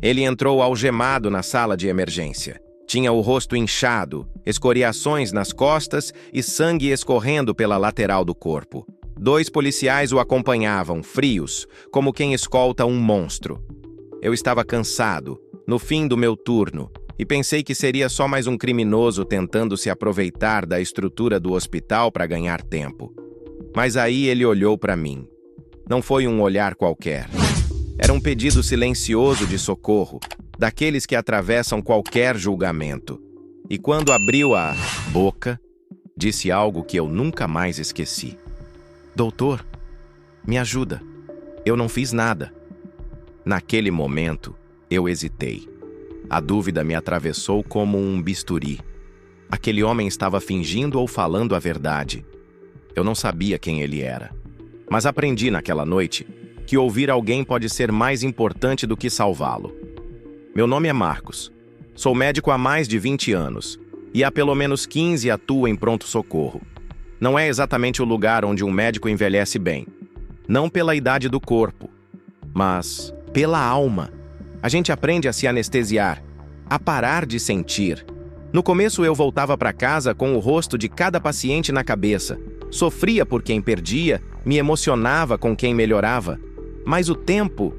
Ele entrou algemado na sala de emergência. Tinha o rosto inchado, escoriações nas costas e sangue escorrendo pela lateral do corpo. 2 policiais o acompanhavam, frios, como quem escolta um monstro. Eu estava cansado, no fim do meu turno, e pensei que seria só mais um criminoso tentando se aproveitar da estrutura do hospital para ganhar tempo. Mas aí ele olhou para mim. Não foi um olhar qualquer. Era um pedido silencioso de socorro, daqueles que atravessam qualquer julgamento. E quando abriu a boca, disse algo que eu nunca mais esqueci. Doutor, me ajuda. Eu não fiz nada. Naquele momento, eu hesitei. A dúvida me atravessou como um bisturi. Aquele homem estava fingindo ou falando a verdade? Eu não sabia quem ele era. Mas aprendi naquela noite que ouvir alguém pode ser mais importante do que salvá-lo. Meu nome é Marcos. Sou médico há mais de 20 anos e há pelo menos 15 atuo em pronto-socorro. Não é exatamente o lugar onde um médico envelhece bem. Não pela idade do corpo, mas pela alma. A gente aprende a se anestesiar, a parar de sentir. No começo eu voltava para casa com o rosto de cada paciente na cabeça. Sofria por quem perdia, me emocionava com quem melhorava. Mas o tempo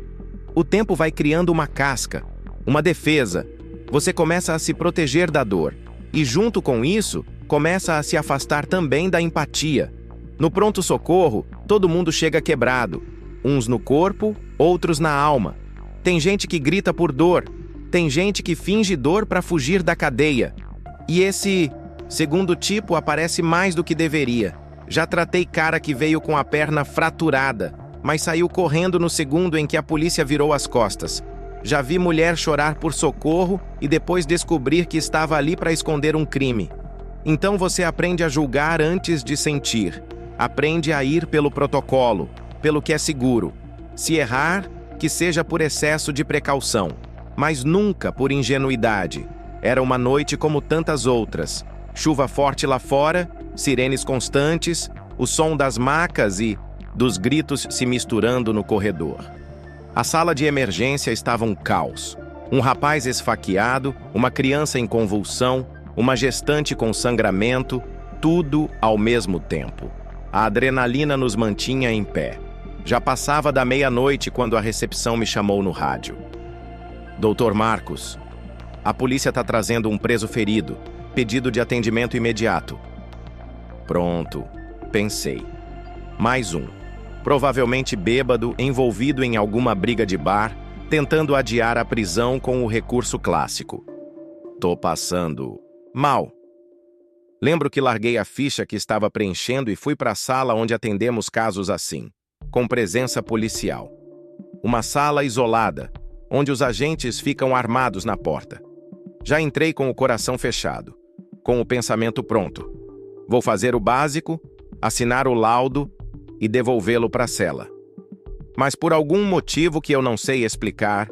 vai criando uma casca, uma defesa. Você começa a se proteger da dor. E junto com isso, começa a se afastar também da empatia. No pronto-socorro, todo mundo chega quebrado. Uns no corpo, outros na alma. Tem gente que grita por dor. Tem gente que finge dor para fugir da cadeia. E esse segundo tipo aparece mais do que deveria. Já tratei cara que veio com a perna fraturada, mas saiu correndo no segundo em que a polícia virou as costas. Já vi mulher chorar por socorro e depois descobrir que estava ali para esconder um crime. Então você aprende a julgar antes de sentir. Aprende a ir pelo protocolo, pelo que é seguro. Se errar, que seja por excesso de precaução, mas nunca por ingenuidade. Era uma noite como tantas outras. Chuva forte lá fora, sirenes constantes, o som das macas e dos gritos se misturando no corredor. A sala de emergência estava um caos. Um rapaz esfaqueado, uma criança em convulsão, uma gestante com sangramento, tudo ao mesmo tempo. A adrenalina nos mantinha em pé. Já passava da meia-noite quando a recepção me chamou no rádio. Doutor Marcos, a polícia está trazendo um preso ferido. Pedido de atendimento imediato. Pronto, pensei. Mais um. Provavelmente bêbado, envolvido em alguma briga de bar, tentando adiar a prisão com o recurso clássico. Tô passando mal. Lembro que larguei a ficha que estava preenchendo e fui para a sala onde atendemos casos assim, com presença policial. Uma sala isolada, onde os agentes ficam armados na porta. Já entrei com o coração fechado, com o pensamento pronto. Vou fazer o básico, assinar o laudo e devolvê-lo para a cela. Mas por algum motivo que eu não sei explicar,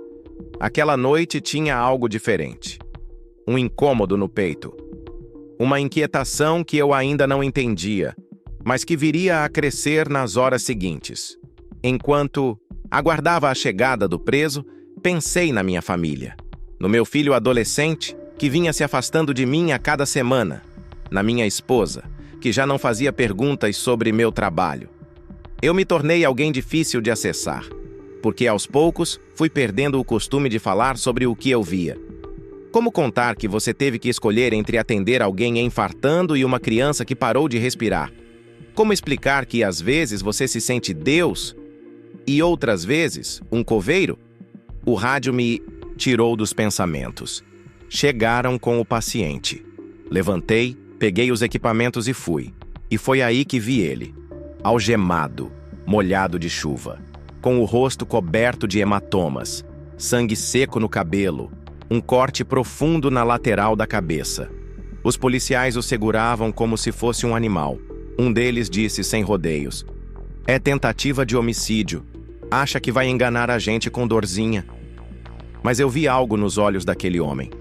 aquela noite tinha algo diferente. Um incômodo no peito. Uma inquietação que eu ainda não entendia, mas que viria a crescer nas horas seguintes. Enquanto aguardava a chegada do preso, pensei na minha família. No meu filho adolescente, que vinha se afastando de mim a cada semana. Na minha esposa, que já não fazia perguntas sobre meu trabalho. Eu me tornei alguém difícil de acessar, porque aos poucos fui perdendo o costume de falar sobre o que eu via. Como contar que você teve que escolher entre atender alguém infartando e uma criança que parou de respirar? Como explicar que às vezes você se sente Deus e outras vezes um coveiro? O rádio me tirou dos pensamentos. Chegaram com o paciente. Levantei, peguei os equipamentos e fui. E foi aí que vi ele, algemado, molhado de chuva, com o rosto coberto de hematomas, sangue seco no cabelo, um corte profundo na lateral da cabeça. Os policiais o seguravam como se fosse um animal. Um deles disse sem rodeios: "É tentativa de homicídio. Acha que vai enganar a gente com dorzinha." Mas eu vi algo nos olhos daquele homem.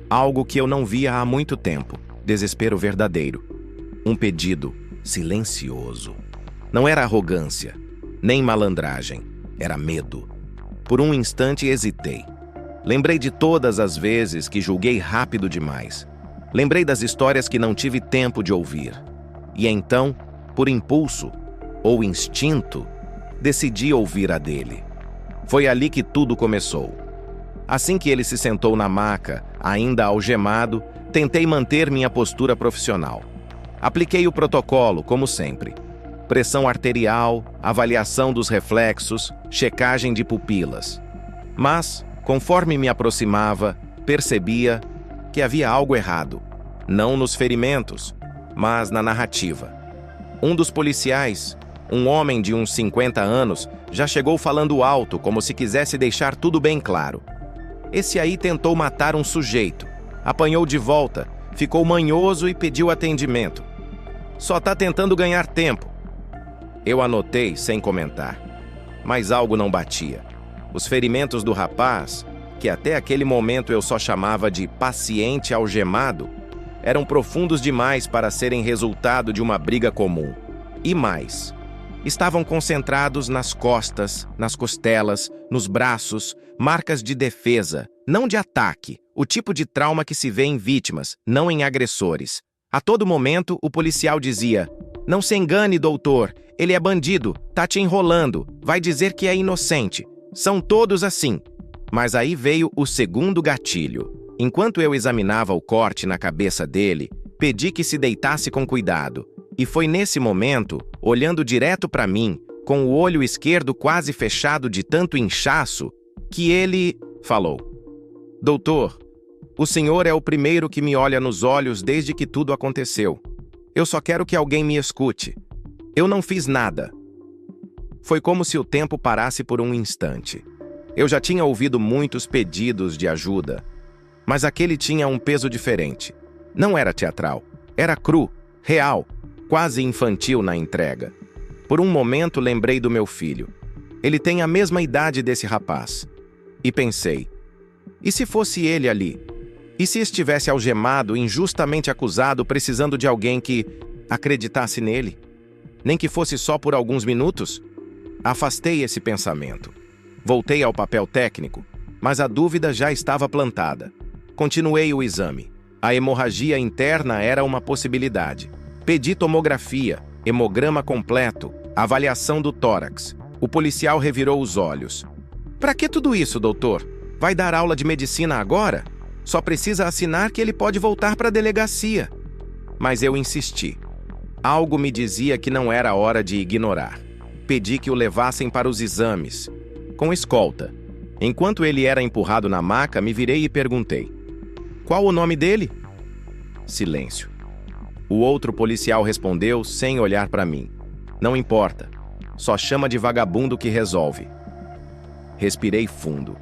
Algo que eu não via há muito tempo. Desespero verdadeiro. Um pedido silencioso. Não era arrogância, nem malandragem. Era medo. Por um instante hesitei. Lembrei de todas as vezes que julguei rápido demais. Lembrei das histórias que não tive tempo de ouvir. E então, por impulso ou instinto, decidi ouvir a dele. Foi ali que tudo começou. Assim que ele se sentou na maca, ainda algemado, tentei manter minha postura profissional. Apliquei o protocolo, como sempre. Pressão arterial, avaliação dos reflexos, checagem de pupilas. Mas, conforme me aproximava, percebia que havia algo errado. Não nos ferimentos, mas na narrativa. Um dos policiais, um homem de uns 50 anos, já chegou falando alto, como se quisesse deixar tudo bem claro. Esse aí tentou matar um sujeito, apanhou de volta, ficou manhoso e pediu atendimento. Só tá tentando ganhar tempo. Eu anotei sem comentar, mas algo não batia. Os ferimentos do rapaz, que até aquele momento eu só chamava de paciente algemado, eram profundos demais para serem resultado de uma briga comum. E mais, estavam concentrados nas costas, nas costelas, nos braços, marcas de defesa, não de ataque, o tipo de trauma que se vê em vítimas, não em agressores. A todo momento, o policial dizia: "Não se engane, doutor, ele é bandido, tá te enrolando, vai dizer que é inocente. São todos assim." Mas aí veio o segundo gatilho. Enquanto eu examinava o corte na cabeça dele, pedi que se deitasse com cuidado. E foi nesse momento, olhando direto para mim, com o olho esquerdo quase fechado de tanto inchaço, que ele falou: "Doutor, o senhor é o primeiro que me olha nos olhos desde que tudo aconteceu. Eu só quero que alguém me escute. Eu não fiz nada." Foi como se o tempo parasse por um instante. Eu já tinha ouvido muitos pedidos de ajuda, mas aquele tinha um peso diferente. Não era teatral, era cru, real, quase infantil na entrega. Por um momento lembrei do meu filho. Ele tem a mesma idade desse rapaz. E pensei: e se fosse ele ali? E se estivesse algemado, injustamente acusado, precisando de alguém que acreditasse nele? Nem que fosse só por alguns minutos? Afastei esse pensamento. Voltei ao papel técnico, mas a dúvida já estava plantada. Continuei o exame. A hemorragia interna era uma possibilidade. Pedi tomografia, hemograma completo, avaliação do tórax. O policial revirou os olhos. "Para que tudo isso, doutor? Vai dar aula de medicina agora? Só precisa assinar que ele pode voltar para a delegacia." Mas eu insisti. Algo me dizia que não era hora de ignorar. Pedi que o levassem para os exames, com escolta. Enquanto ele era empurrado na maca, me virei e perguntei: "Qual o nome dele?" Silêncio. O outro policial respondeu sem olhar para mim: "Não importa. Só chama de vagabundo que resolve." Respirei fundo.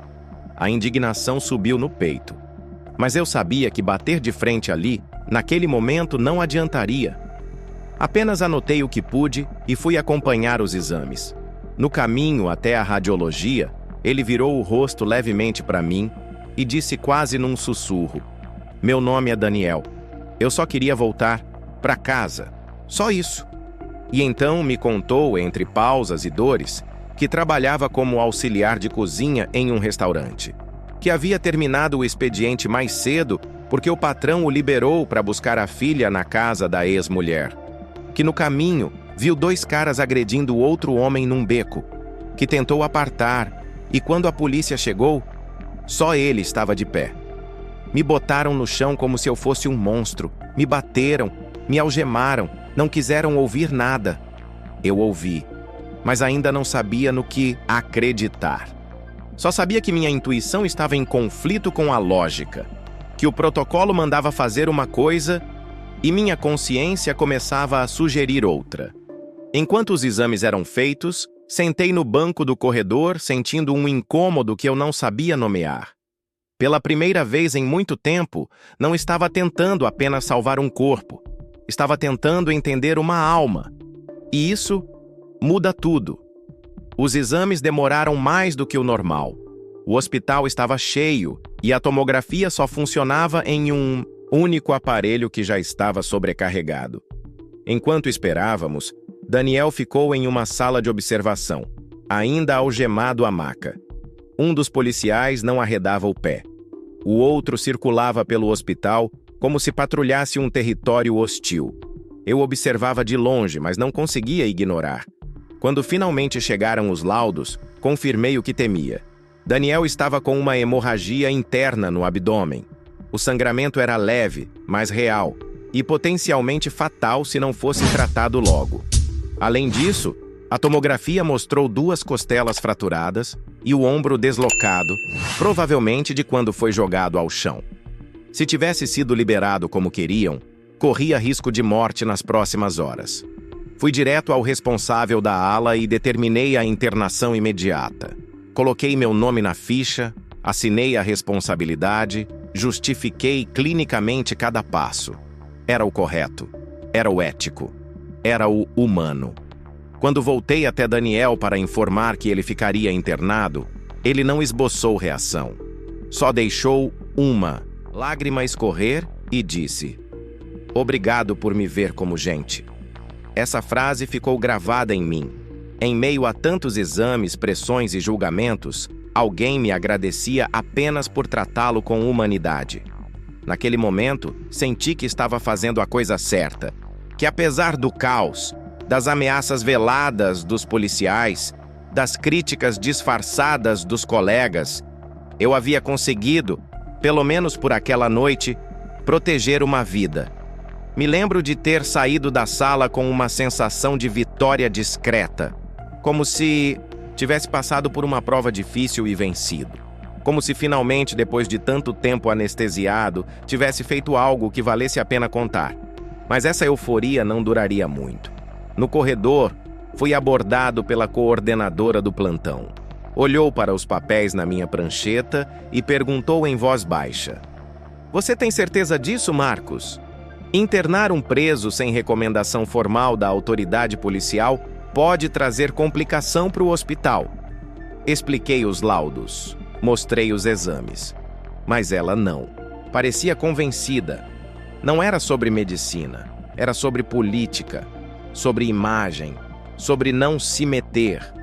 A indignação subiu no peito. Mas eu sabia que bater de frente ali, naquele momento, não adiantaria. Apenas anotei o que pude e fui acompanhar os exames. No caminho até a radiologia, ele virou o rosto levemente para mim e disse quase num sussurro: "Meu nome é Daniel. Eu só queria voltar para casa. Só isso." E então me contou, entre pausas e dores, que trabalhava como auxiliar de cozinha em um restaurante, que havia terminado o expediente mais cedo porque o patrão o liberou para buscar a filha na casa da ex-mulher, que no caminho viu 2 caras agredindo outro homem num beco, que tentou apartar, e quando a polícia chegou, só ele estava de pé. Me botaram no chão como se eu fosse um monstro, me bateram, me algemaram, não quiseram ouvir nada. Eu ouvi, mas ainda não sabia no que acreditar. Só sabia que minha intuição estava em conflito com a lógica, que o protocolo mandava fazer uma coisa e minha consciência começava a sugerir outra. Enquanto os exames eram feitos, sentei no banco do corredor sentindo um incômodo que eu não sabia nomear. Pela primeira vez em muito tempo, não estava tentando apenas salvar um corpo. Estava tentando entender uma alma. E isso muda tudo. Os exames demoraram mais do que o normal. O hospital estava cheio e a tomografia só funcionava em um único aparelho que já estava sobrecarregado. Enquanto esperávamos, Daniel ficou em uma sala de observação, ainda algemado à maca. Um dos policiais não arredava o pé. O outro circulava pelo hospital como se patrulhasse um território hostil. Eu observava de longe, mas não conseguia ignorar. Quando finalmente chegaram os laudos, confirmei o que temia. Daniel estava com uma hemorragia interna no abdômen. O sangramento era leve, mas real, e potencialmente fatal se não fosse tratado logo. Além disso, a tomografia mostrou 2 costelas fraturadas e o ombro deslocado, provavelmente de quando foi jogado ao chão. Se tivesse sido liberado como queriam, corria risco de morte nas próximas horas. Fui direto ao responsável da ala e determinei a internação imediata. Coloquei meu nome na ficha, assinei a responsabilidade, justifiquei clinicamente cada passo. Era o correto, era o ético, era o humano. Quando voltei até Daniel para informar que ele ficaria internado, ele não esboçou reação. Só deixou uma lágrima escorrer e disse: "Obrigado por me ver como gente." Essa frase ficou gravada em mim. Em meio a tantos exames, pressões e julgamentos, alguém me agradecia apenas por tratá-lo com humanidade. Naquele momento, senti que estava fazendo a coisa certa, que apesar do caos, das ameaças veladas dos policiais, das críticas disfarçadas dos colegas, eu havia conseguido, pelo menos por aquela noite, proteger uma vida. Me lembro de ter saído da sala com uma sensação de vitória discreta, como se tivesse passado por uma prova difícil e vencido. Como se finalmente, depois de tanto tempo anestesiado, tivesse feito algo que valesse a pena contar. Mas essa euforia não duraria muito. No corredor, fui abordado pela coordenadora do plantão. Olhou para os papéis na minha prancheta e perguntou em voz baixa: "Você tem certeza disso, Marcos? Internar um preso sem recomendação formal da autoridade policial pode trazer complicação para o hospital." Expliquei os laudos, mostrei os exames. Mas ela não. Parecia convencida. Não era sobre medicina, era sobre política, sobre imagem, sobre não se meter.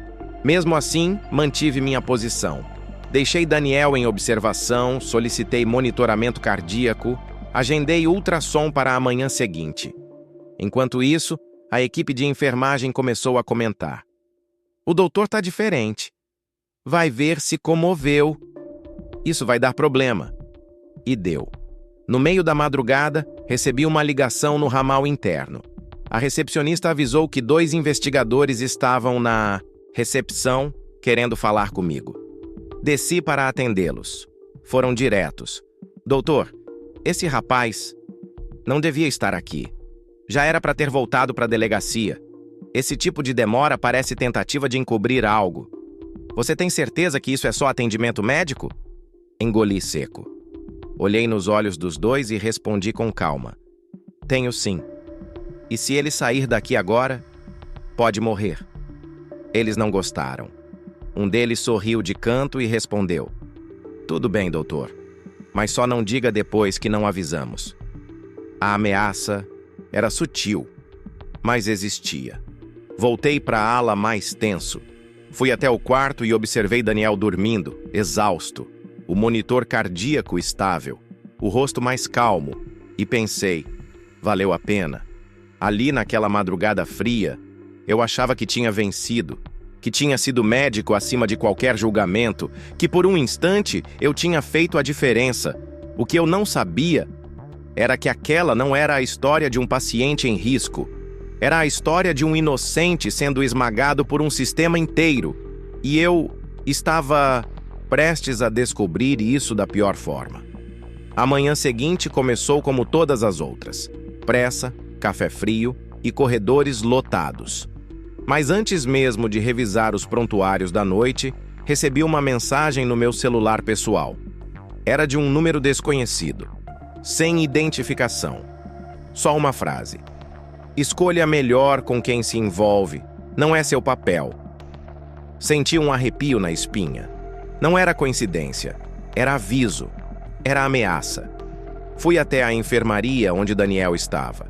Mesmo assim, mantive minha posição. Deixei Daniel em observação, solicitei monitoramento cardíaco, agendei ultrassom para a manhã seguinte. Enquanto isso, a equipe de enfermagem começou a comentar: "O doutor está diferente. Vai ver, se comoveu. Isso vai dar problema." E deu. No meio da madrugada, recebi uma ligação no ramal interno. A recepcionista avisou que 2 investigadores estavam na recepção querendo falar comigo. Desci para atendê-los. Foram diretos: "Doutor, esse rapaz não devia estar aqui. Já era para ter voltado para a delegacia. Esse tipo de demora parece tentativa de encobrir algo. Você tem certeza que isso é só atendimento médico?" Engoli seco. Olhei nos olhos dos 2 e respondi com calma: "Tenho sim. E se ele sair daqui agora, pode morrer." Eles não gostaram. Um deles sorriu de canto e respondeu: "Tudo bem, doutor. Mas só não diga depois que não avisamos." A ameaça era sutil, mas existia. Voltei para a ala mais tenso. Fui até o quarto e observei Daniel dormindo, exausto, o monitor cardíaco estável, o rosto mais calmo, e pensei: valeu a pena. Ali naquela madrugada fria, eu achava que tinha vencido, que tinha sido médico acima de qualquer julgamento, que por um instante eu tinha feito a diferença. O que eu não sabia era que aquela não era a história de um paciente em risco. Era a história de um inocente sendo esmagado por um sistema inteiro. E eu estava prestes a descobrir isso da pior forma. A manhã seguinte começou como todas as outras: pressa, café frio e corredores lotados. Mas antes mesmo de revisar os prontuários da noite, recebi uma mensagem no meu celular pessoal. Era de um número desconhecido, sem identificação. Só uma frase: escolha melhor com quem se envolve, não é seu papel. Senti um arrepio na espinha. Não era coincidência, era aviso, era ameaça. Fui até a enfermaria onde Daniel estava.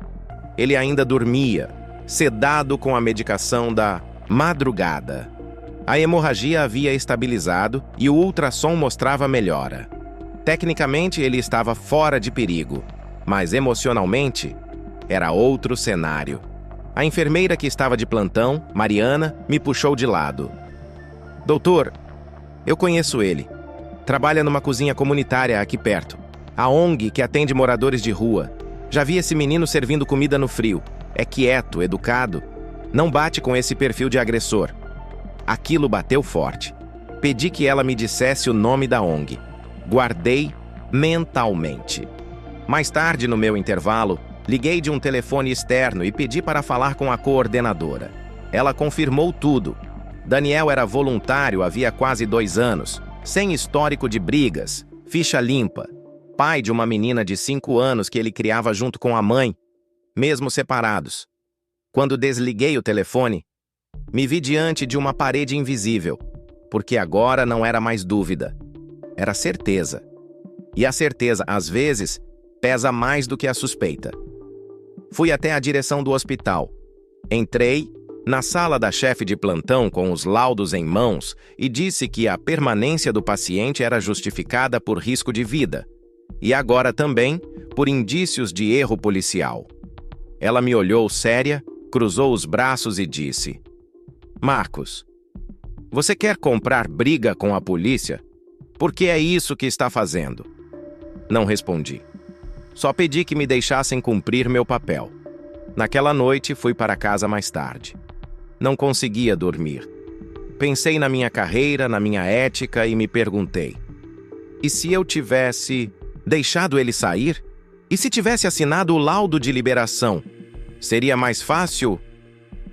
Ele ainda dormia, sedado com a medicação da madrugada. A hemorragia havia estabilizado e o ultrassom mostrava melhora. Tecnicamente, ele estava fora de perigo, mas emocionalmente, era outro cenário. A enfermeira que estava de plantão, Mariana, me puxou de lado. Doutor, eu conheço ele. Trabalha numa cozinha comunitária aqui perto. A ONG que atende moradores de rua. Já vi esse menino servindo comida no frio. É quieto, educado. Não bate com esse perfil de agressor. Aquilo bateu forte. Pedi que ela me dissesse o nome da ONG. Guardei mentalmente. Mais tarde, no meu intervalo, liguei de um telefone externo e pedi para falar com a coordenadora. Ela confirmou tudo. Daniel era voluntário havia quase 2 anos, sem histórico de brigas, ficha limpa, pai de uma menina de 5 anos que ele criava junto com a mãe, mesmo separados. Quando desliguei o telefone, me vi diante de uma parede invisível, porque agora não era mais dúvida, era certeza. E a certeza, às vezes, pesa mais do que a suspeita. Fui até a direção do hospital. Entrei na sala da chefe de plantão com os laudos em mãos e disse que a permanência do paciente era justificada por risco de vida e agora também por indícios de erro policial. Ela me olhou séria, cruzou os braços e disse: Marcos, você quer comprar briga com a polícia? Porque é isso que está fazendo. Não respondi. Só pedi que me deixassem cumprir meu papel. Naquela noite, fui para casa mais tarde. Não conseguia dormir. Pensei na minha carreira, na minha ética e me perguntei: e se eu tivesse deixado ele sair? E se tivesse assinado o laudo de liberação? Seria mais fácil?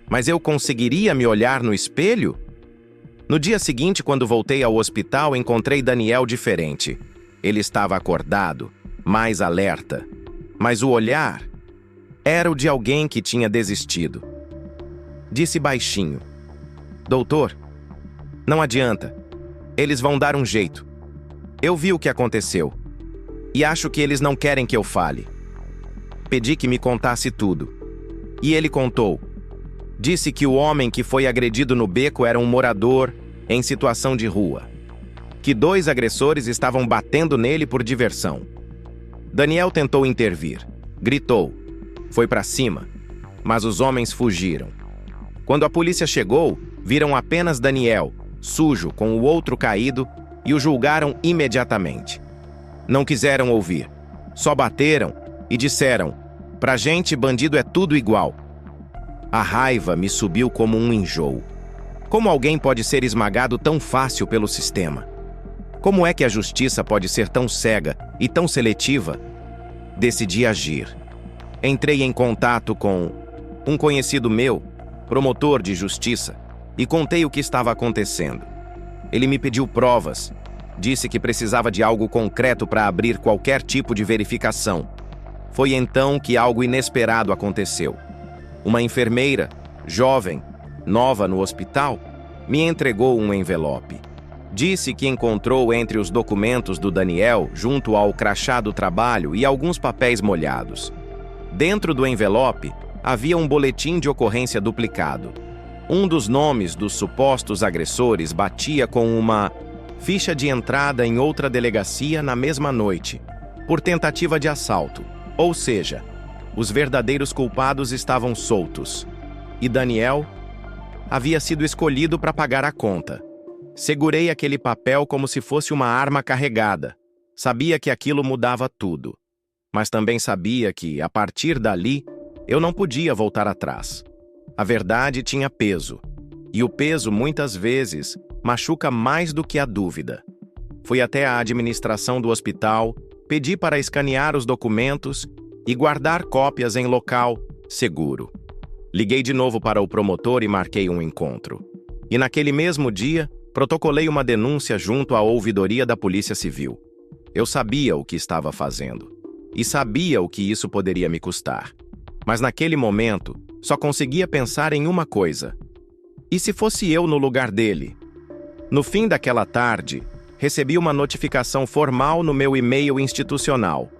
Mas eu conseguiria me olhar no espelho? No dia seguinte, quando voltei ao hospital, encontrei Daniel diferente. Ele estava acordado, mais alerta. Mas o olhar era o de alguém que tinha desistido. Disse baixinho: Doutor, não adianta. Eles vão dar um jeito. Eu vi o que aconteceu. E acho que eles não querem que eu fale. Pedi que me contasse tudo. E ele contou. Disse que o homem que foi agredido no beco era um morador em situação de rua. Que 2 agressores estavam batendo nele por diversão. Daniel tentou intervir. Gritou. Foi para cima. Mas os homens fugiram. Quando a polícia chegou, viram apenas Daniel, sujo, com o outro caído, e o julgaram imediatamente. Não quiseram ouvir. Só bateram e disseram: pra gente, bandido é tudo igual. A raiva me subiu como um enjoo. Como alguém pode ser esmagado tão fácil pelo sistema? Como é que a justiça pode ser tão cega e tão seletiva? Decidi agir. Entrei em contato com um conhecido meu, promotor de justiça, e contei o que estava acontecendo. Ele me pediu provas, disse que precisava de algo concreto para abrir qualquer tipo de verificação. Foi então que algo inesperado aconteceu. Uma enfermeira, jovem, nova no hospital, me entregou um envelope. Disse que encontrou entre os documentos do Daniel, junto ao crachá do trabalho e alguns papéis molhados. Dentro do envelope, havia um boletim de ocorrência duplicado. Um dos nomes dos supostos agressores batia com uma ficha de entrada em outra delegacia na mesma noite, por tentativa de assalto. Ou seja, os verdadeiros culpados estavam soltos. E Daniel havia sido escolhido para pagar a conta. Segurei aquele papel como se fosse uma arma carregada. Sabia que aquilo mudava tudo. Mas também sabia que, a partir dali, eu não podia voltar atrás. A verdade tinha peso. E o peso, muitas vezes, machuca mais do que a dúvida. Fui até a administração do hospital, pedi para escanear os documentos e guardar cópias em local seguro. Liguei de novo para o promotor e marquei um encontro. E naquele mesmo dia, protocolei uma denúncia junto à ouvidoria da Polícia Civil. Eu sabia o que estava fazendo. E sabia o que isso poderia me custar. Mas naquele momento, só conseguia pensar em uma coisa. E se fosse eu no lugar dele? No fim daquela tarde, recebi uma notificação formal no meu e-mail institucional.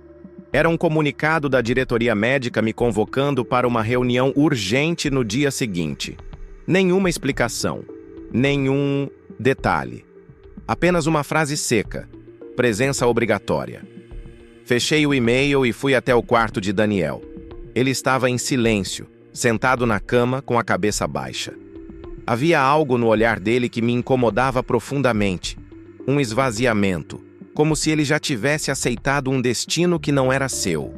Era um comunicado da diretoria médica me convocando para uma reunião urgente no dia seguinte. Nenhuma explicação. Nenhum detalhe. Apenas uma frase seca. Presença obrigatória. Fechei o e-mail e fui até o quarto de Daniel. Ele estava em silêncio, sentado na cama com a cabeça baixa. Havia algo no olhar dele que me incomodava profundamente. Um esvaziamento, como se ele já tivesse aceitado um destino que não era seu.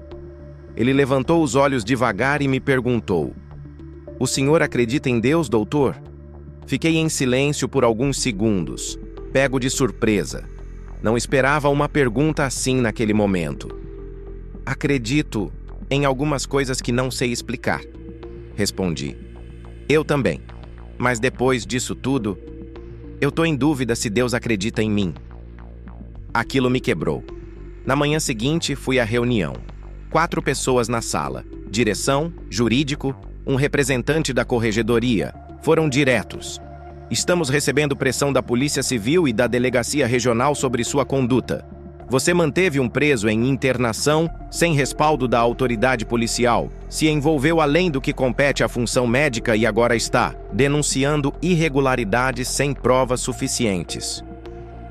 Ele levantou os olhos devagar e me perguntou: "O senhor acredita em Deus, doutor?" Fiquei em silêncio por alguns segundos, pego de surpresa. Não esperava uma pergunta assim naquele momento. "Acredito em algumas coisas que não sei explicar", respondi. "Eu também. Mas depois disso tudo, eu tô em dúvida se Deus acredita em mim." Aquilo me quebrou. Na manhã seguinte, fui à reunião. 4 pessoas na sala. Direção, jurídico, um representante da corregedoria. Foram diretos. "Estamos recebendo pressão da Polícia Civil e da Delegacia Regional sobre sua conduta. Você manteve um preso em internação sem respaldo da autoridade policial, se envolveu além do que compete à função médica e agora está denunciando irregularidades sem provas suficientes."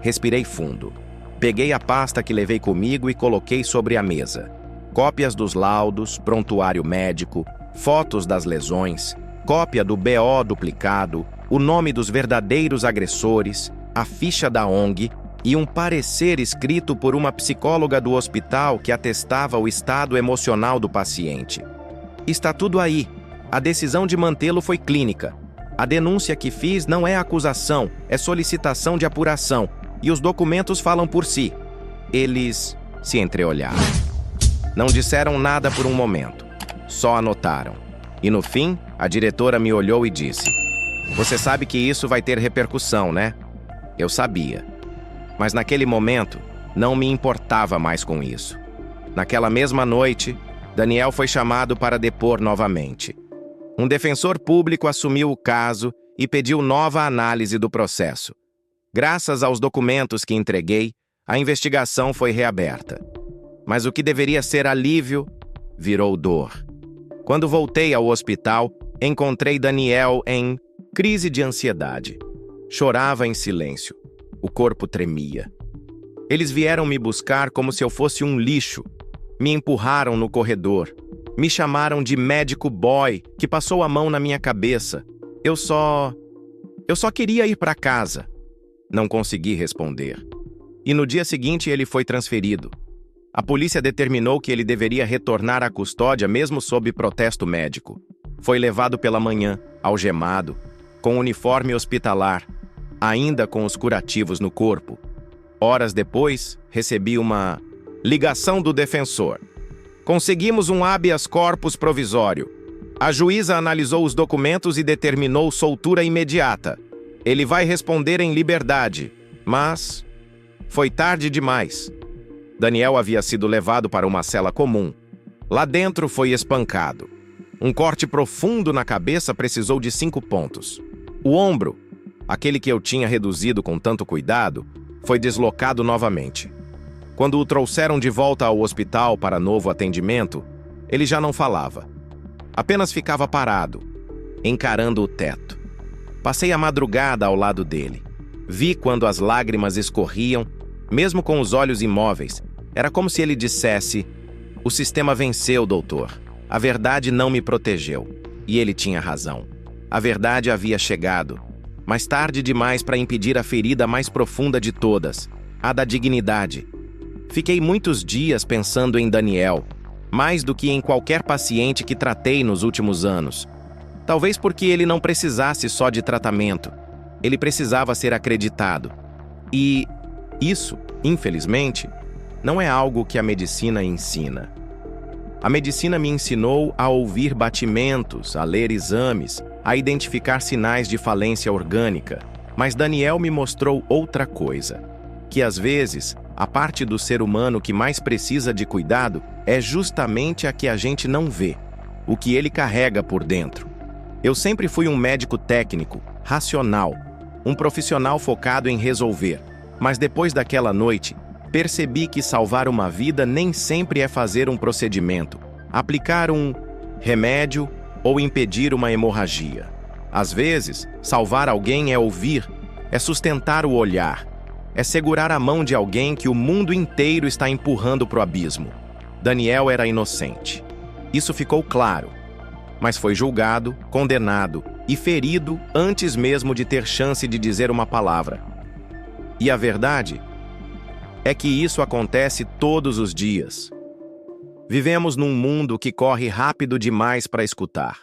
Respirei fundo. Peguei a pasta que levei comigo e coloquei sobre a mesa. Cópias dos laudos, prontuário médico, fotos das lesões, cópia do BO duplicado, o nome dos verdadeiros agressores, a ficha da ONG e um parecer escrito por uma psicóloga do hospital que atestava o estado emocional do paciente. Está tudo aí. A decisão de mantê-lo foi clínica. A denúncia que fiz não é acusação, é solicitação de apuração, e os documentos falam por si. Eles se entreolharam. Não disseram nada por um momento, só anotaram. E no fim, a diretora me olhou e disse: "Você sabe que isso vai ter repercussão, né?" Eu sabia. Mas naquele momento, não me importava mais com isso. Naquela mesma noite, Daniel foi chamado para depor novamente. Um defensor público assumiu o caso e pediu nova análise do processo. Graças aos documentos que entreguei, a investigação foi reaberta. Mas o que deveria ser alívio virou dor. Quando voltei ao hospital, encontrei Daniel em crise de ansiedade. Chorava em silêncio. O corpo tremia. Eles vieram me buscar como se eu fosse um lixo. Me empurraram no corredor. Me chamaram de médico boy, que passou a mão na minha cabeça. Eu só queria ir para casa. Não consegui responder. E no dia seguinte ele foi transferido. A polícia determinou que ele deveria retornar à custódia mesmo sob protesto médico. Foi levado pela manhã, algemado, com uniforme hospitalar, ainda com os curativos no corpo. Horas depois, recebi uma ligação do defensor. "Conseguimos um habeas corpus provisório. A juíza analisou os documentos e determinou soltura imediata. Ele vai responder em liberdade, mas foi tarde demais." Daniel havia sido levado para uma cela comum. Lá dentro foi espancado. Um corte profundo na cabeça precisou de 5 pontos. O ombro, aquele que eu tinha reduzido com tanto cuidado, foi deslocado novamente. Quando o trouxeram de volta ao hospital para novo atendimento, ele já não falava. Apenas ficava parado, encarando o teto. Passei a madrugada ao lado dele. Vi quando as lágrimas escorriam, mesmo com os olhos imóveis. Era como se ele dissesse: "O sistema venceu, doutor. A verdade não me protegeu." E ele tinha razão. A verdade havia chegado, mas tarde demais para impedir a ferida mais profunda de todas, a da dignidade. Fiquei muitos dias pensando em Daniel, mais do que em qualquer paciente que tratei nos últimos anos. Talvez porque ele não precisasse só de tratamento. Ele precisava ser acreditado. E isso, infelizmente, não é algo que a medicina ensina. A medicina me ensinou a ouvir batimentos, a ler exames, a identificar sinais de falência orgânica, mas Daniel me mostrou outra coisa, que às vezes a parte do ser humano que mais precisa de cuidado é justamente a que a gente não vê, o que ele carrega por dentro. Eu sempre fui um médico técnico, racional, um profissional focado em resolver, mas depois daquela noite, percebi que salvar uma vida nem sempre é fazer um procedimento, aplicar um remédio ou impedir uma hemorragia. Às vezes, salvar alguém é ouvir, é sustentar o olhar, é segurar a mão de alguém que o mundo inteiro está empurrando para o abismo. Daniel era inocente. Isso ficou claro, mas foi julgado, condenado e ferido antes mesmo de ter chance de dizer uma palavra. E a verdade é que isso acontece todos os dias. Vivemos num mundo que corre rápido demais para escutar,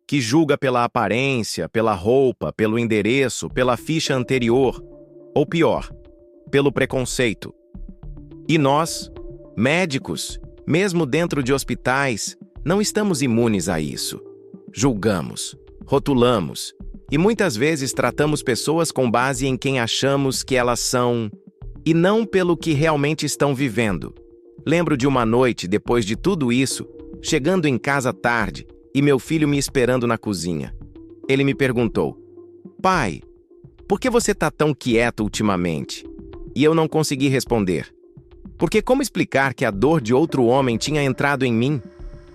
que julga pela aparência, pela roupa, pelo endereço, pela ficha anterior, ou pior, pelo preconceito. E nós, médicos, mesmo dentro de hospitais, não estamos imunes a isso. Julgamos, rotulamos e muitas vezes tratamos pessoas com base em quem achamos que elas são e não pelo que realmente estão vivendo. Lembro de uma noite, depois de tudo isso, chegando em casa tarde e meu filho me esperando na cozinha. Ele me perguntou: "Pai, por que você está tão quieto ultimamente?" E eu não consegui responder. Porque como explicar que a dor de outro homem tinha entrado em mim?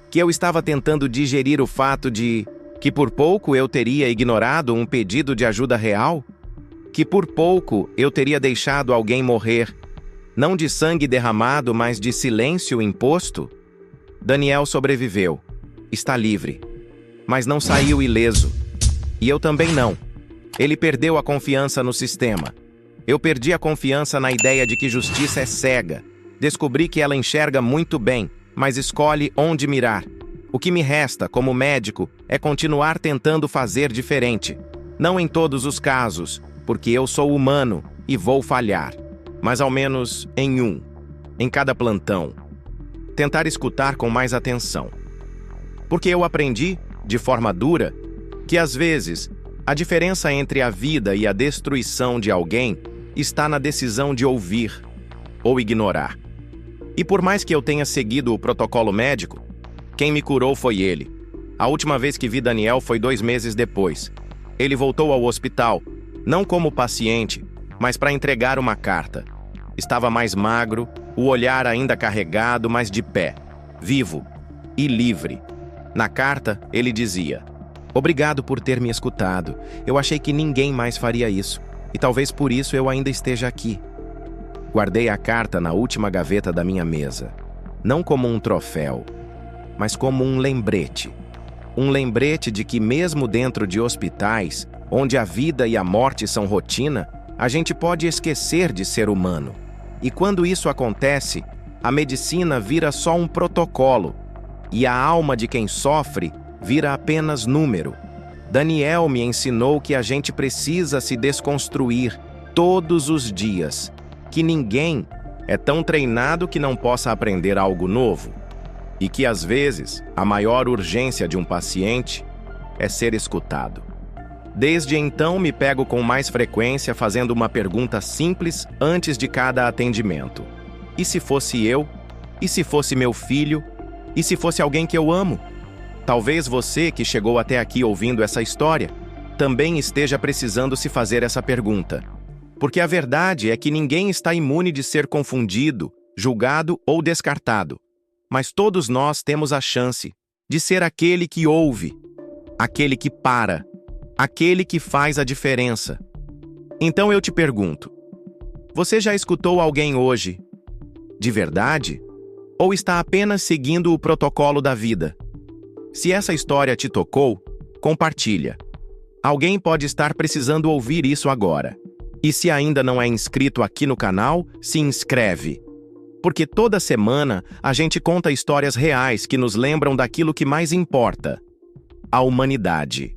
Que eu estava tentando digerir o fato de que por pouco eu teria ignorado um pedido de ajuda real? Que por pouco eu teria deixado alguém morrer, não de sangue derramado, mas de silêncio imposto? Daniel sobreviveu. Está livre. Mas não saiu ileso. E eu também não. Ele perdeu a confiança no sistema. Eu perdi a confiança na ideia de que justiça é cega. Descobri que ela enxerga muito bem, mas escolhe onde mirar. O que me resta, como médico, é continuar tentando fazer diferente. Não em todos os casos, porque eu sou humano e vou falhar. Mas ao menos em um, em cada plantão. Tentar escutar com mais atenção. Porque eu aprendi, de forma dura, que às vezes a diferença entre a vida e a destruição de alguém está na decisão de ouvir ou ignorar. E por mais que eu tenha seguido o protocolo médico, quem me curou foi ele. A última vez que vi Daniel foi 2 meses depois. Ele voltou ao hospital, não como paciente, mas para entregar uma carta. Estava mais magro, o olhar ainda carregado, mas de pé, vivo e livre. Na carta, ele dizia: "Obrigado por ter me escutado. Eu achei que ninguém mais faria isso. E talvez por isso eu ainda esteja aqui." Guardei a carta na última gaveta da minha mesa. Não como um troféu, mas como um lembrete. Um lembrete de que mesmo dentro de hospitais, onde a vida e a morte são rotina, a gente pode esquecer de ser humano. E quando isso acontece, a medicina vira só um protocolo, e a alma de quem sofre vira apenas número. Daniel me ensinou que a gente precisa se desconstruir todos os dias, que ninguém é tão treinado que não possa aprender algo novo, e que às vezes a maior urgência de um paciente é ser escutado. Desde então me pego com mais frequência fazendo uma pergunta simples antes de cada atendimento. E se fosse eu? E se fosse meu filho? E se fosse alguém que eu amo? Talvez você que chegou até aqui ouvindo essa história também esteja precisando se fazer essa pergunta. Porque a verdade é que ninguém está imune de ser confundido, julgado ou descartado. Mas todos nós temos a chance de ser aquele que ouve, aquele que para, aquele que faz a diferença. Então eu te pergunto: você já escutou alguém hoje, de verdade? Ou está apenas seguindo o protocolo da vida? Se essa história te tocou, compartilha. Alguém pode estar precisando ouvir isso agora. E se ainda não é inscrito aqui no canal, se inscreve. Porque toda semana a gente conta histórias reais que nos lembram daquilo que mais importa: a humanidade.